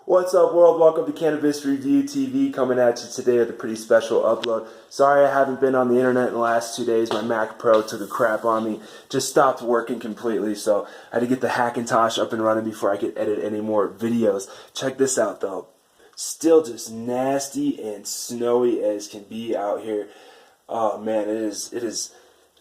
What's up, world? Welcome to Cannabis Review TV, coming at you today with a pretty special upload. Sorry I haven't been on the internet in the last 2 days. My Mac Pro took a crap on me. Just stopped working completely, so I had to get the Hackintosh up and running before I could edit any more videos. Check this out, though. Still just nasty and snowy as can be out here. Oh man, it's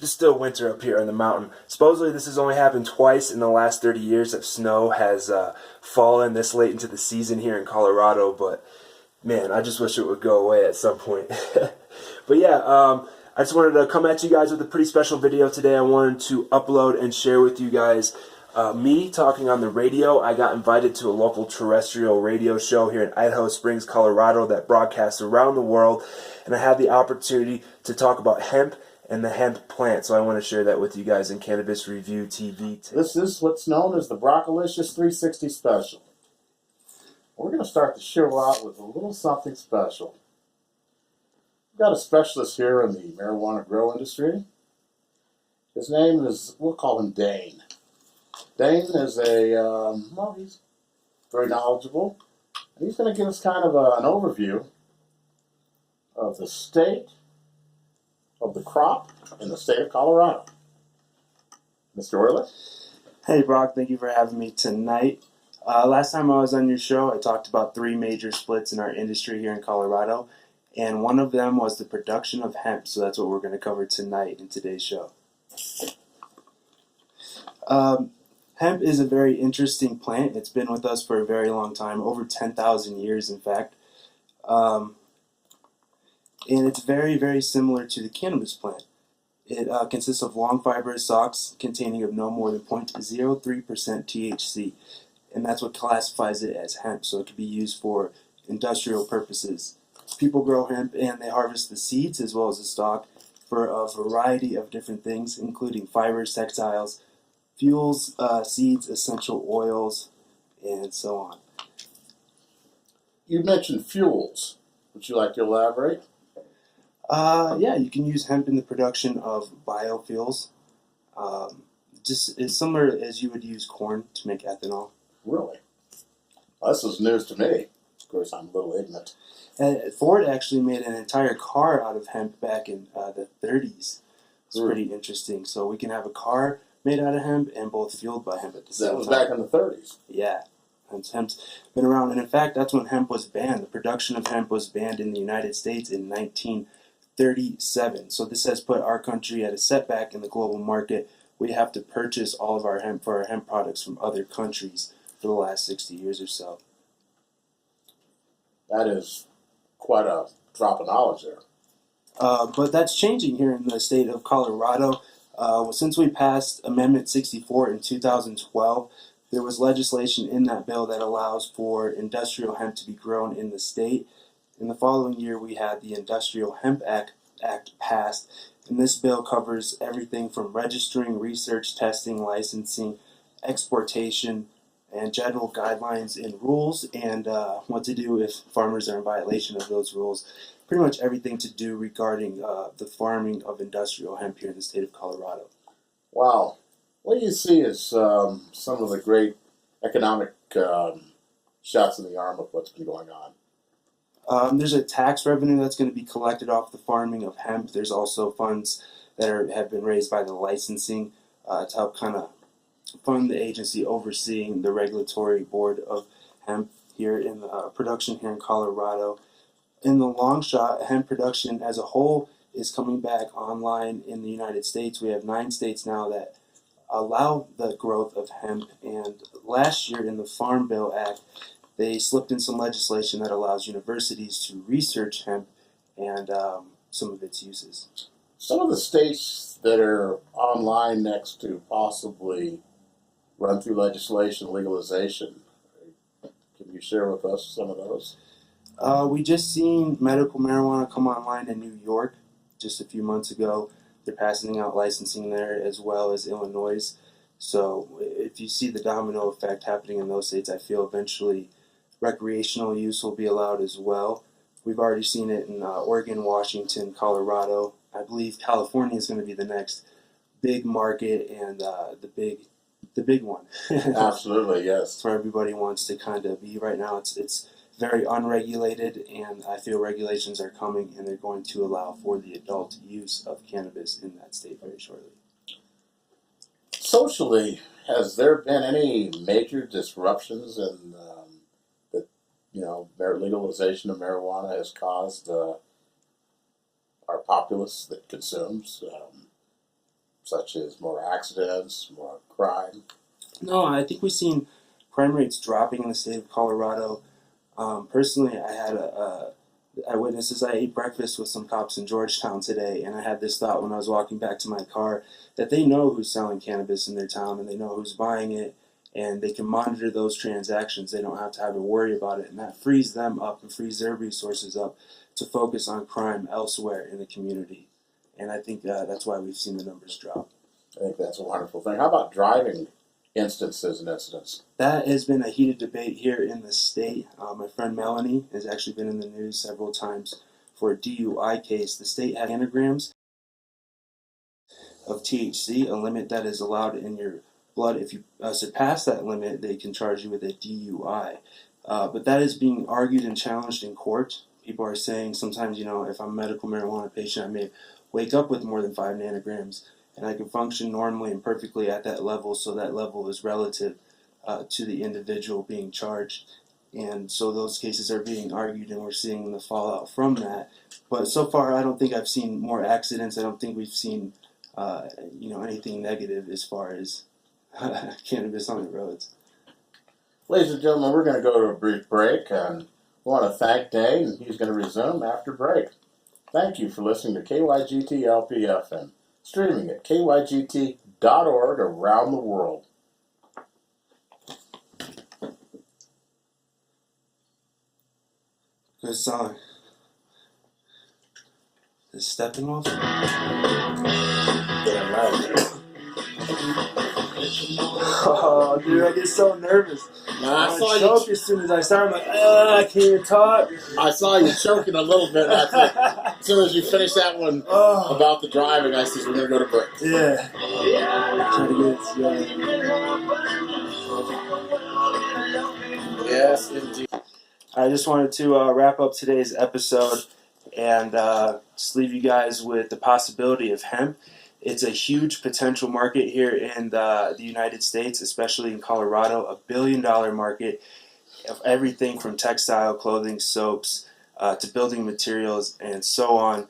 still winter up here on the mountain. Supposedly this has only happened twice in the last 30 years that snow has fallen this late into the season here in Colorado, but man, I just wish it would go away at some point. But yeah, I just wanted to come at you guys with a pretty special video today. I wanted to upload and share with you guys me talking on the radio. I got invited to a local terrestrial radio show here in Idaho Springs, Colorado that broadcasts around the world, and I had the opportunity to talk about hemp and the hemp plant. So I want to share that with you guys in Cannabis Review TV. This is what's known as the Broccolicious 360 Special. We're going to start the show out with a little something special. We've got a specialist here in the marijuana grow industry. His name is, we'll call him Dane. Dane is he's very knowledgeable. And he's going to give us kind of an overview of the state of the crop in the state of Colorado. Mr. Euler? Hey Brock, thank you for having me tonight. Last time I was on your show, I talked about 3 major splits in our industry here in Colorado, and one of them was the production of hemp, so that's what we're going to cover tonight in today's show. Hemp is a very interesting plant. It's been with us for a very long time, over 10,000 years in fact. And it's very, very similar to the cannabis plant. It consists of long fibrous stalks containing of no more than 0.03% THC, and that's what classifies it as hemp, so it can be used for industrial purposes. People grow hemp and they harvest the seeds as well as the stalk for a variety of different things, including fibers, textiles, fuels, seeds, essential oils, and so on. You mentioned fuels. Would you like to elaborate? Yeah, you can use hemp in the production of biofuels. Just as similar as you would use corn to make ethanol. Really? Well, this is news to me. Of course, I'm a little ignorant. Ford actually made an entire car out of hemp back in the 30s. It's pretty interesting. So we can have a car made out of hemp and both fueled by hemp at the same time. That was back in the 30s? Yeah. Hemp's been around, and in fact, that's when hemp was banned. The production of hemp was banned in the United States in 1937. So this has put our country at a setback in the global market. We have to purchase all of our hemp for our hemp products from other countries for the last 60 years or so. That is quite a drop of knowledge there. But that's changing here in the state of Colorado. Since we passed Amendment 64 in 2012, there was legislation in that bill that allows for industrial hemp to be grown in the state. In the following year, we had the Industrial Hemp Act passed, and this bill covers everything from registering, research, testing, licensing, exportation, and general guidelines and rules, and what to do if farmers are in violation of those rules. Pretty much everything to do regarding the farming of industrial hemp here in the state of Colorado. Wow. What do you see as some of the great economic shots in the arm of what's been going on? There's a tax revenue that's going to be collected off the farming of hemp. There's also funds that have been raised by the licensing to help kind of fund the agency overseeing the regulatory board of hemp here in production here in Colorado. In the long shot, hemp production as a whole is coming back online in the United States. We have 9 states now that allow the growth of hemp, and last year in the Farm Bill Act, they slipped in some legislation that allows universities to research hemp and some of its uses. Some of the states that are online next to possibly run through legislation, legalization, can you share with us some of those? We just seen medical marijuana come online in New York just a few months ago. They're passing out licensing there as well as Illinois. So if you see the domino effect happening in those states, I feel eventually recreational use will be allowed as well. We've already seen it in Oregon, Washington, Colorado. I believe California is going to be the next big market and the big the big one. Absolutely, yes. It's where everybody wants to kind of be right now. It's very unregulated, and I feel regulations are coming, and they're going to allow for the adult use of cannabis in that state very shortly. Socially, has there been any major disruptions in that legalization of marijuana has caused our populace that consumes, such as more accidents, more crime? No, I think we've seen crime rates dropping in the state of Colorado. Personally, I had eyewitnesses. I ate breakfast with some cops in Georgetown today, and I had this thought when I was walking back to my car that they know who's selling cannabis in their town, and they know who's buying it, and they can monitor those transactions. They don't have to have to worry about it, and that frees them up and frees their resources up to focus on crime elsewhere in the community. And I think that's why we've seen the numbers drop. I think that's a wonderful thing. How about driving instances and incidents? That has been a heated debate here in the state. My friend Melanie has actually been in the news several times for a DUI case. The state has nanograms of THC, a limit that is allowed in your blood. If you surpass that limit, they can charge you with a DUI. But that is being argued and challenged in court. People are saying sometimes, if I'm a medical marijuana patient, I may wake up with more than 5 nanograms, and I can function normally and perfectly at that level, so that level is relative to the individual being charged. And so those cases are being argued, and we're seeing the fallout from that. But so far, I don't think I've seen more accidents. I don't think we've seen anything negative as far as cannabis on the roads. Ladies and gentlemen, we're going to go to a brief break, and I want to thank Dane, and he's going to resume after break. Thank you for listening to KYGT LPFM, streaming at kygt.org around the world. Good song. The Stepping Off? Damn right. Oh, dude, I get so nervous. Now, I saw choke you. As soon as I start. I'm like, I can't even talk. I saw you choking a little bit. As soon as you finished that one about the driving, I said, we're going to go to break. Yeah. Trying to get it together. Yes, indeed. I just wanted to wrap up today's episode and just leave you guys with the possibility of hemp. It's a huge potential market here in the United States, especially in Colorado, $1 billion market of everything from textile, clothing, soaps, to building materials, and so on.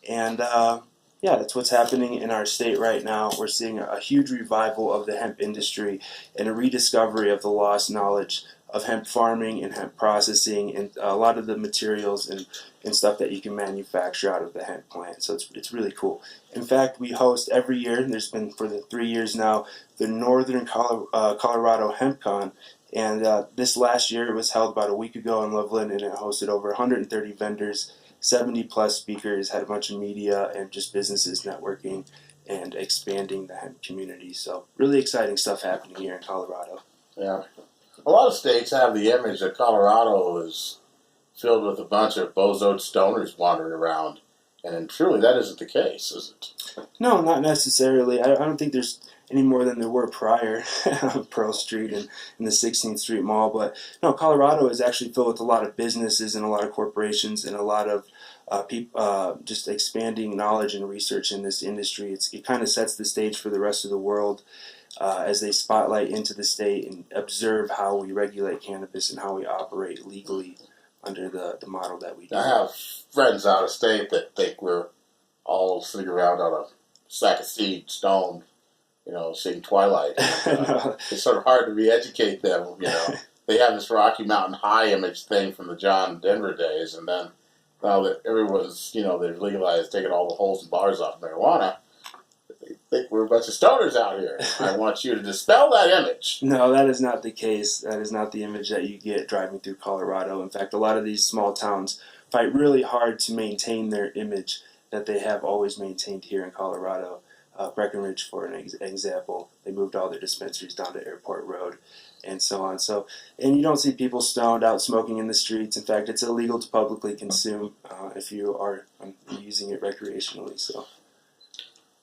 And that's what's happening in our state right now. We're seeing a huge revival of the hemp industry and a rediscovery of the lost knowledge of hemp farming and hemp processing and a lot of the materials and stuff that you can manufacture out of the hemp plant. So it's really cool. In fact, we host every year, and there's been for the 3 years now, the Northern Colorado HempCon. And this last year, it was held about a week ago in Loveland, and it hosted over 130 vendors, 70 plus speakers, had a bunch of media and just businesses networking and expanding the hemp community. So really exciting stuff happening here in Colorado. Yeah. A lot of states have the image that Colorado is filled with a bunch of bozoed stoners wandering around. And truly, that isn't the case, is it? No, not necessarily. I don't think there's any more than there were prior on Pearl Street and in the 16th Street Mall. But no, Colorado is actually filled with a lot of businesses and a lot of corporations and a lot of people just expanding knowledge and research in this industry. It kind of sets the stage for the rest of the world as they spotlight into the state and observe how we regulate cannabis and how we operate legally under the model that we do. I have friends out of state that think we're all sitting around on a sack of seed, stoned, seeing Twilight. It's sort of hard to re-educate them, They have this Rocky Mountain High image thing from the John Denver days, and then now that everyone's, they've legalized taking all the holes and bars off marijuana, they think we're a bunch of stoners out here. I want you to dispel that image. No, that is not the case. That is not the image that you get driving through Colorado. In fact, a lot of these small towns fight really hard to maintain their image that they have always maintained here in Colorado. Breckenridge, for an example, they moved all their dispensaries down to Airport Road and so on. And you don't see people stoned out smoking in the streets. In fact, it's illegal to publicly consume if you are using it recreationally. So.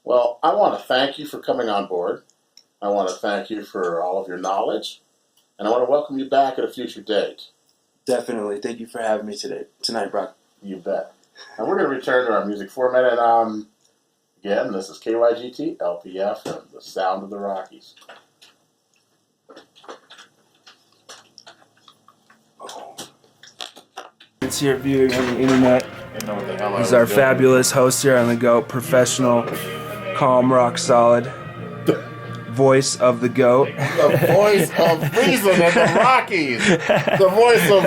Well, I want to thank you for coming on board. I want to thank you for all of your knowledge, and I want to welcome you back at a future date. Definitely. Thank you for having me tonight, Brock. You bet. And we're going to return to our music format, and again, this is KYGT, LPF, and the sound of the Rockies. It's here viewing on the internet. You know what the hell I He's was our doing. fabulous host here on the GOAT, professional, calm, rock solid voice of the GOAT. The voice of reason in the Rockies. The voice of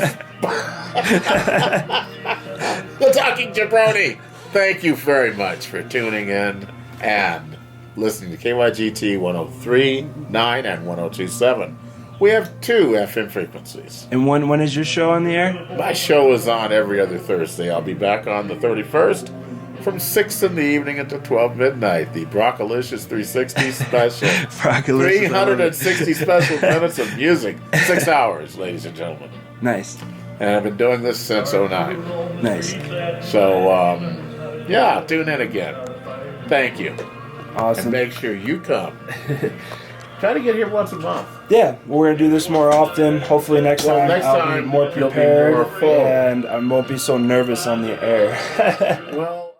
the talking jabroni. Thank you very much for tuning in and listening to KYGT 103.9 and 102.7. We have 2 FM frequencies. And when is your show on the air? My show is on every other Thursday. I'll be back on the 31st from 6 in the evening until 12 midnight. The Brockalicious 360 special. 360 special minutes of music. 6 hours, ladies and gentlemen. Nice. And I've been doing this since 09. Nice. So, yeah, tune in again. Thank you. Awesome. And make sure you come. Try to get here once a month. Yeah, we're going to do this more often. Hopefully next time I'll be more you'll be prepared more full. and I won't be so nervous on the air. Well...